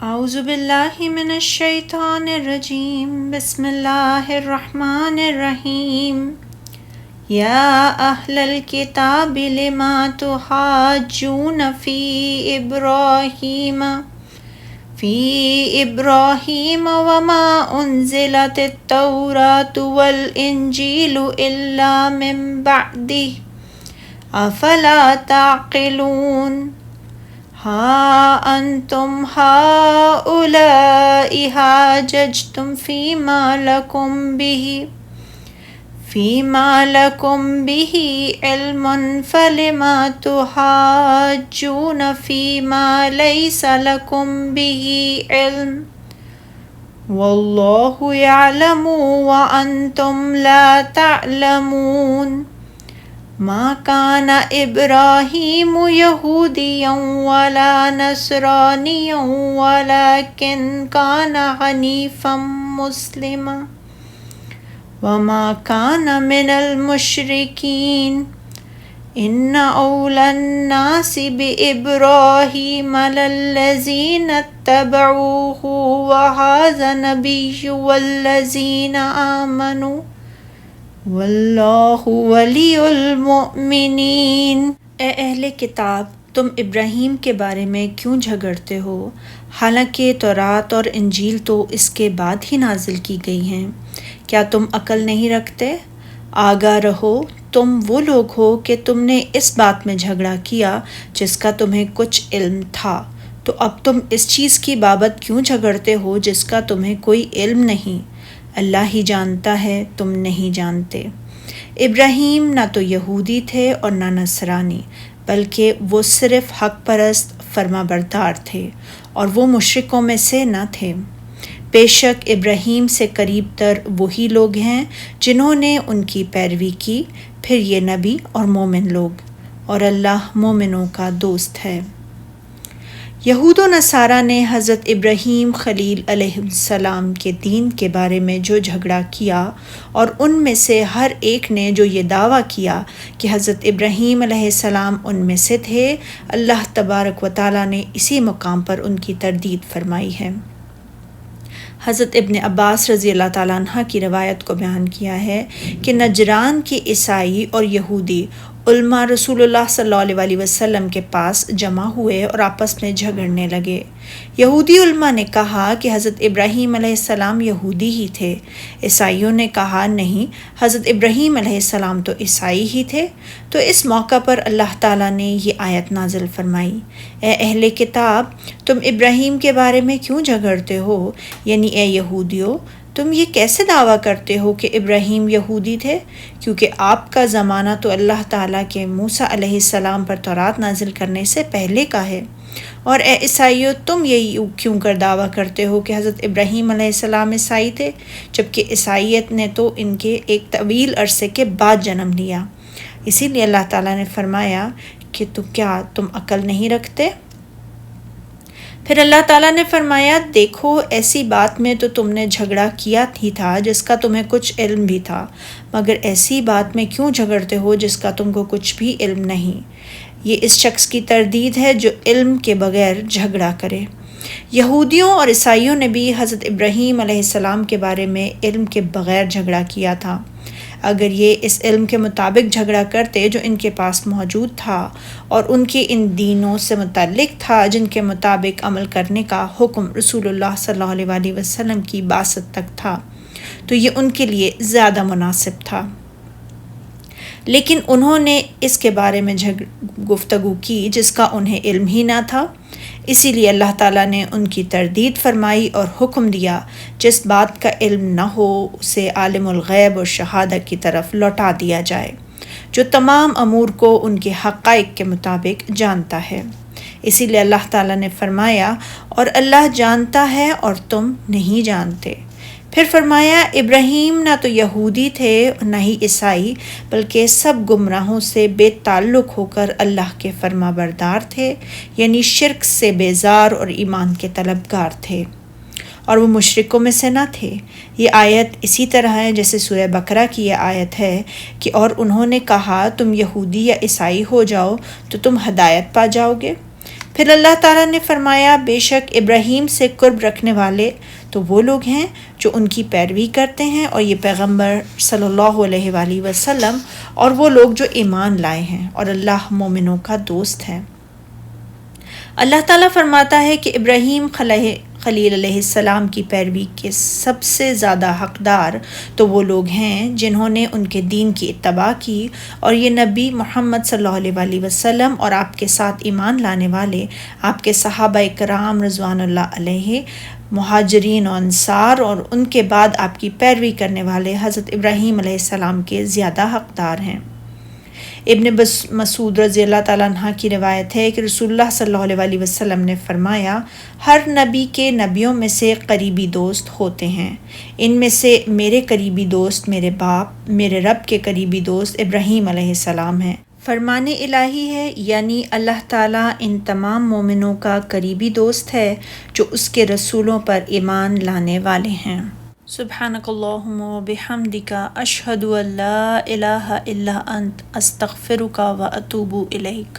اعوذ باللہ من الشیطان الرجیم بسم اللہ الرحمن الرحیم یا اہل الکتاب لما تحاجون فی ابراہیم وما انزلت التوراۃ والانجیل الا من بعدہ افلا تعقلون ہا انتم ہؤلاء حاججتم فیما لکم بہ علم فلم تحاجون فیما لیس لکم بہ علم واللہ یعلم وانتم لا تعلمون ما كان إبراهيم يهوديا ولا نصرانيا ولكن كان حنيفا مسلما وما كان من المشركين إن أولى الناس بإبراهيم للذين اتبعوه وهذا النبي والذين آمنوا واللہ ولی المؤمنین۔ اے اہل کتاب، تم ابراہیم کے بارے میں کیوں جھگڑتے ہو، حالانکہ تورات اور انجیل تو اس کے بعد ہی نازل کی گئی ہیں۔ کیا تم عقل نہیں رکھتے؟ آگاہ رہو، تم وہ لوگ ہو کہ تم نے اس بات میں جھگڑا کیا جس کا تمہیں کچھ علم تھا، تو اب تم اس چیز کی بابت کیوں جھگڑتے ہو جس کا تمہیں کوئی علم نہیں؟ اللہ ہی جانتا ہے، تم نہیں جانتے۔ ابراہیم نہ تو یہودی تھے اور نہ نصرانی، بلکہ وہ صرف حق پرست فرما بردار تھے، اور وہ مشرکوں میں سے نہ تھے۔ بے شک ابراہیم سے قریب تر وہی لوگ ہیں جنہوں نے ان کی پیروی کی، پھر یہ نبی اور مومن لوگ، اور اللہ مومنوں کا دوست ہے۔ یہود و نصارہ نے حضرت ابراہیم خلیل علیہ السلام کے دین کے بارے میں جو جھگڑا کیا، اور ان میں سے ہر ایک نے جو یہ دعویٰ کیا کہ حضرت ابراہیم علیہ السلام ان میں سے تھے، اللہ تبارک و تعالیٰ نے اسی مقام پر ان کی تردید فرمائی ہے۔ حضرت ابن عباس رضی اللہ تعالیٰ عنہ کی روایت کو بیان کیا ہے کہ نجران کے عیسائی اور یہودی علماء رسول اللہ صلی اللہ علیہ وسلم کے پاس جمع ہوئے اور آپس میں جھگڑنے لگے۔ یہودی علماء نے کہا کہ حضرت ابراہیم علیہ السلام یہودی ہی تھے، عیسائیوں نے کہا نہیں، حضرت ابراہیم علیہ السلام تو عیسائی ہی تھے۔ تو اس موقع پر اللہ تعالیٰ نے یہ آیت نازل فرمائی، اے اہل کتاب، تم ابراہیم کے بارے میں کیوں جھگڑتے ہو، یعنی اے یہودیو، تم یہ کیسے دعویٰ کرتے ہو کہ ابراہیم یہودی تھے، کیونکہ آپ کا زمانہ تو اللہ تعالیٰ کے موسیٰ علیہ السلام پر تورات نازل کرنے سے پہلے کا ہے، اور اے عیسائیو، تم یہ کیوں کر دعویٰ کرتے ہو کہ حضرت ابراہیم علیہ السلام عیسائی تھے، جبکہ عیسائیت نے تو ان کے ایک طویل عرصے کے بعد جنم لیا۔ اسی لیے اللہ تعالیٰ نے فرمایا کہ کیا تم عقل نہیں رکھتے؟ پھر اللہ تعالیٰ نے فرمایا، دیکھو ایسی بات میں تو تم نے جھگڑا کیا ہی تھا جس کا تمہیں کچھ علم بھی تھا، مگر ایسی بات میں کیوں جھگڑتے ہو جس کا تم کو کچھ بھی علم نہیں؟ یہ اس شخص کی تردید ہے جو علم کے بغیر جھگڑا کرے۔ یہودیوں اور عیسائیوں نے بھی حضرت ابراہیم علیہ السلام کے بارے میں علم کے بغیر جھگڑا کیا تھا۔ اگر یہ اس علم کے مطابق جھگڑا کرتے جو ان کے پاس موجود تھا اور ان کے ان دینوں سے متعلق تھا جن کے مطابق عمل کرنے کا حکم رسول اللہ صلی اللہ علیہ وسلم کی بعثت تک تھا، تو یہ ان کے لیے زیادہ مناسب تھا، لیکن انہوں نے اس کے بارے میں گفتگو کی جس کا انہیں علم ہی نہ تھا۔ اسی لیے اللہ تعالیٰ نے ان کی تردید فرمائی اور حکم دیا جس بات کا علم نہ ہو اسے عالم الغیب اور شہادت کی طرف لوٹا دیا جائے، جو تمام امور کو ان کے حقائق کے مطابق جانتا ہے۔ اسی لیے اللہ تعالیٰ نے فرمایا، اور اللہ جانتا ہے اور تم نہیں جانتے۔ پھر فرمایا، ابراہیم نہ تو یہودی تھے نہ ہی عیسائی، بلکہ سب گمراہوں سے بے تعلق ہو کر اللہ کے فرما بردار تھے، یعنی شرک سے بیزار اور ایمان کے طلبگار تھے، اور وہ مشرکوں میں سے نہ تھے۔ یہ آیت اسی طرح ہے جیسے سورہ بقرہ کی یہ آیت ہے کہ اور انہوں نے کہا تم یہودی یا عیسائی ہو جاؤ تو تم ہدایت پا جاؤ گے۔ پھر اللہ تعالیٰ نے فرمایا بے شک ابراہیم سے قرب رکھنے والے تو وہ لوگ ہیں جو ان کی پیروی کرتے ہیں، اور یہ پیغمبر صلی اللہ علیہ وآلہ وسلم اور وہ لوگ جو ایمان لائے ہیں، اور اللہ مومنوں کا دوست ہے۔ اللہ تعالیٰ فرماتا ہے کہ ابراہیم خلیل علیہ السلام کی پیروی کے سب سے زیادہ حقدار تو وہ لوگ ہیں جنہوں نے ان کے دین کی اتباع کی، اور یہ نبی محمد صلی اللہ علیہ وآلہ وسلم اور آپ کے ساتھ ایمان لانے والے آپ کے صحابہ کرام رضوان اللہ علیہ، مہاجرین و انصار، اور ان کے بعد آپ کی پیروی کرنے والے حضرت ابراہیم علیہ السلام کے زیادہ حقدار ہیں۔ ابن مسعود رضی اللہ تعالیٰ عنہ کی روایت ہے کہ رسول اللہ صلی اللہ علیہ وآلہ وسلم نے فرمایا ہر نبی کے نبیوں میں سے قریبی دوست ہوتے ہیں، ان میں سے میرے قریبی دوست میرے باپ، میرے رب کے قریبی دوست ابراہیم علیہ السلام ہیں۔ فرمان الہی ہے، یعنی اللہ تعالیٰ ان تمام مومنوں کا قریبی دوست ہے جو اس کے رسولوں پر ایمان لانے والے ہیں۔ سبحانک اللہم و بحمدک، اشہد ان لا الہ الا انت، استغفرک و اتوب الیک۔